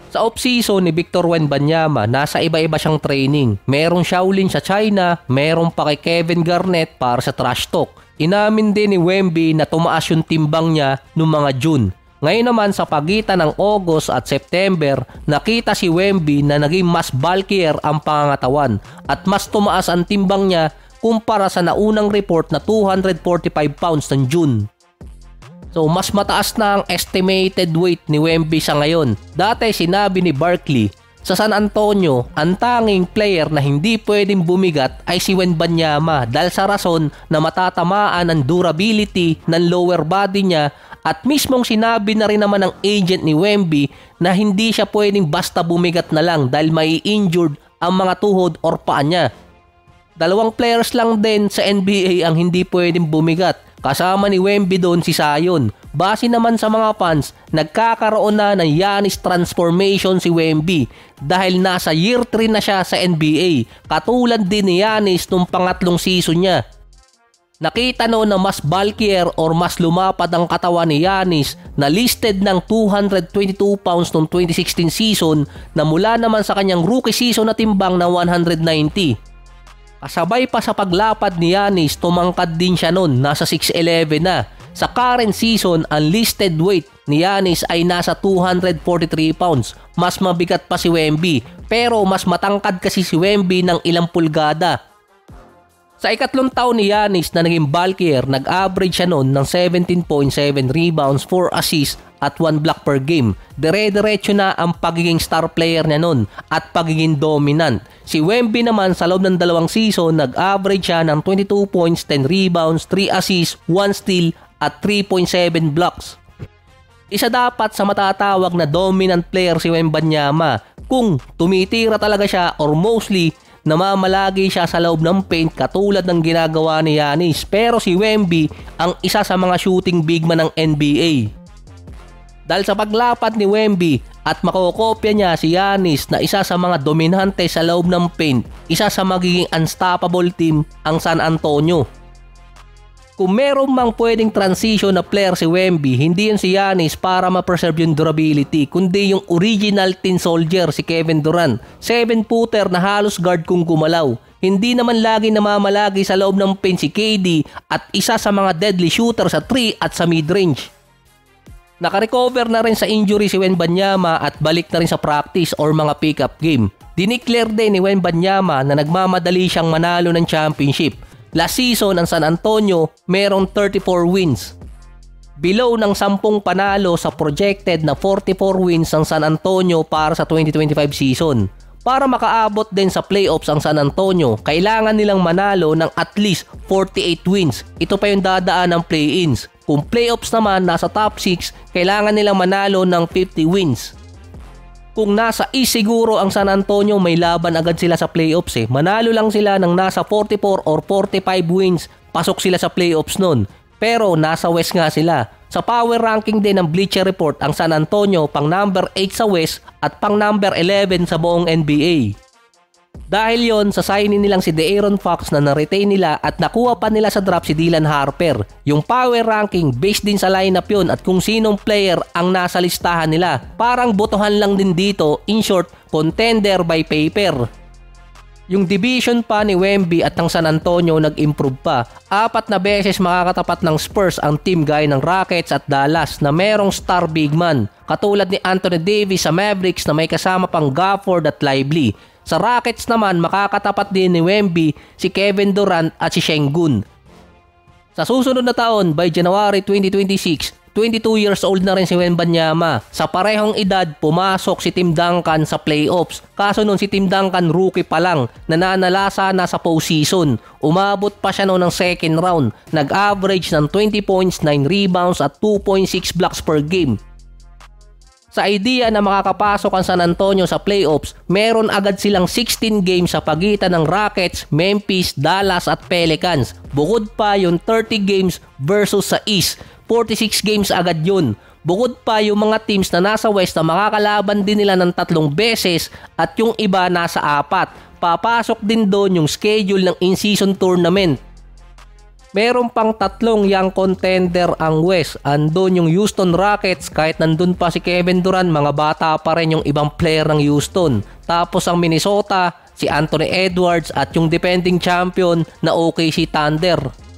Sa off-season ni Victor Wembanyama, nasa iba-iba siyang training. Merong Shaolin sa China, merong pa kay Kevin Garnett para sa trash talk. Inamin din ni Wemby na tumaas yung timbang niya noong mga June. Ngayon naman sa pagitan ng August at September, nakita si Wemby na naging mas bulkier ang pangangatawan at mas tumaas ang timbang niya kumpara sa naunang report na 245 pounds ng June. So mas mataas na ang estimated weight ni Wemby sa ngayon. Dati sinabi ni Barkley, sa San Antonio, ang tanging player na hindi pwedeng bumigat ay si Wembanyama dahil sa rason na matatamaan ang durability ng lower body niya at mismong sinabi na rin naman ng agent ni Wemby na hindi siya pwedeng basta bumigat na lang dahil may injured ang mga tuhod or paa niya. Dalawang players lang din sa NBA ang hindi pwedeng bumigat. Kasama ni Wemby doon si Zion. Base naman sa mga fans, nagkakaroon na ng Giannis transformation si Wemby dahil nasa year 3 na siya sa NBA. Katulad din ni Giannis nung pangatlong season niya. Nakita noon na mas bulkier or mas lumapad ang katawan ni Giannis na listed ng 222 pounds noong 2016 season na mula naman sa kanyang rookie season na timbang na 190. Kasabay pa sa paglapad ni Giannis, tumangkad din siya noon, nasa 6'11 na. Sa current season, ang listed weight ni Giannis ay nasa 243 pounds. Mas mabigat pa si Wemby, pero mas matangkad kasi si Wemby ng ilang pulgada. Sa ikatlong taon ni Giannis na naging bulkier, nag-average siya noon ng 17.7 rebounds, 4 assists at 1 block per game. Dire-diretso na ang pagiging star player niya noon at pagiging dominant. Si Wemby naman sa loob ng dalawang season, nag-average siya ng 22 points, 10 rebounds, 3 assists, 1 steal at 3.7 blocks. Isa dapat sa matatawag na dominant player si Wembanyama kung tumitira talaga siya or mostly namamalagi siya sa loob ng paint katulad ng ginagawa ni Giannis. Pero si Wemby ang isa sa mga shooting big man ng NBA. Dahil sa paglapad ni Wemby at makokopya niya si Giannis na isa sa mga dominante sa loob ng paint, isa sa magiging unstoppable team ang San Antonio. Kung meron mang pwedeng transition na player si Wemby, hindi yun si Giannis para ma-preserve yung durability, kundi yung original tin soldier si Kevin Durant. 7-footer na halos guard kung gumalaw. Hindi naman lagi namamalagi sa loob ng paint si KD at isa sa mga deadly shooter sa 3 at sa mid-range. Nakarecover na rin sa injury si Wembanyama at balik na rin sa practice or mga pick-up game. Dineclare din ni Wembanyama na nagmamadali siyang manalo ng championship. Last season, ang San Antonio merong 34 wins. Below ng 10 panalo sa projected na 44 wins ng San Antonio para sa 2025 season. Para makaabot din sa playoffs ang San Antonio, kailangan nilang manalo ng at least 48 wins. Ito pa yung dadaan ng play-ins. Kung playoffs naman, nasa top 6, kailangan nilang manalo ng 50 wins. Kung nasa East siguro ang San Antonio, may laban agad sila sa playoffs . Manalo lang sila ng nasa 44 or 45 wins, pasok sila sa playoffs nun. Pero nasa West nga sila. Sa power ranking din ng Bleacher Report, ang San Antonio pang number 8 sa West at pang number 11 sa buong NBA. Dahil yon sa signing nilang si De'Aaron Fox na na-retain nila at nakuha pa nila sa draft si Dylan Harper. Yung power ranking based din sa lineup yon at kung sinong player ang nasa listahan nila. Parang botohan lang din dito, in short, contender by paper. Yung division pa ni Wemby at ng San Antonio nag-improve pa. 4 na beses makakatapat ng Spurs ang team gaya ng Rockets at Dallas na merong star big man. Katulad ni Anthony Davis sa Mavericks na may kasama pang Gafford at Lively. Sa Rockets naman, makakatapat din ni Wemby si Kevin Durant at si Sengun. Sa susunod na taon, by January 2026, 22 years old na rin si Wembanyama. Sa parehong edad, pumasok si Tim Duncan sa playoffs. Kaso noon si Tim Duncan rookie pa lang, nananalasa na sa postseason. Umabot pa siya noon ng second round. Nag-average ng 20 points, 9 rebounds at 2.6 blocks per game. Sa idea na makakapasok ang San Antonio sa playoffs, meron agad silang 16 games sa pagitan ng Rockets, Memphis, Dallas at Pelicans. Bukod pa yung 30 games versus sa East, 46 games agad yun. Bukod pa yung mga teams na nasa West na makakalaban din nila ng 3 beses at yung iba nasa 4. Papasok din doon yung schedule ng in-season tournament. Meron pang tatlong young contender ang West. Andun yung Houston Rockets, kahit nandun pa si Kevin Durant, mga bata pa rin yung ibang player ng Houston. Tapos ang Minnesota, si Anthony Edwards at yung defending champion na OKC Thunder.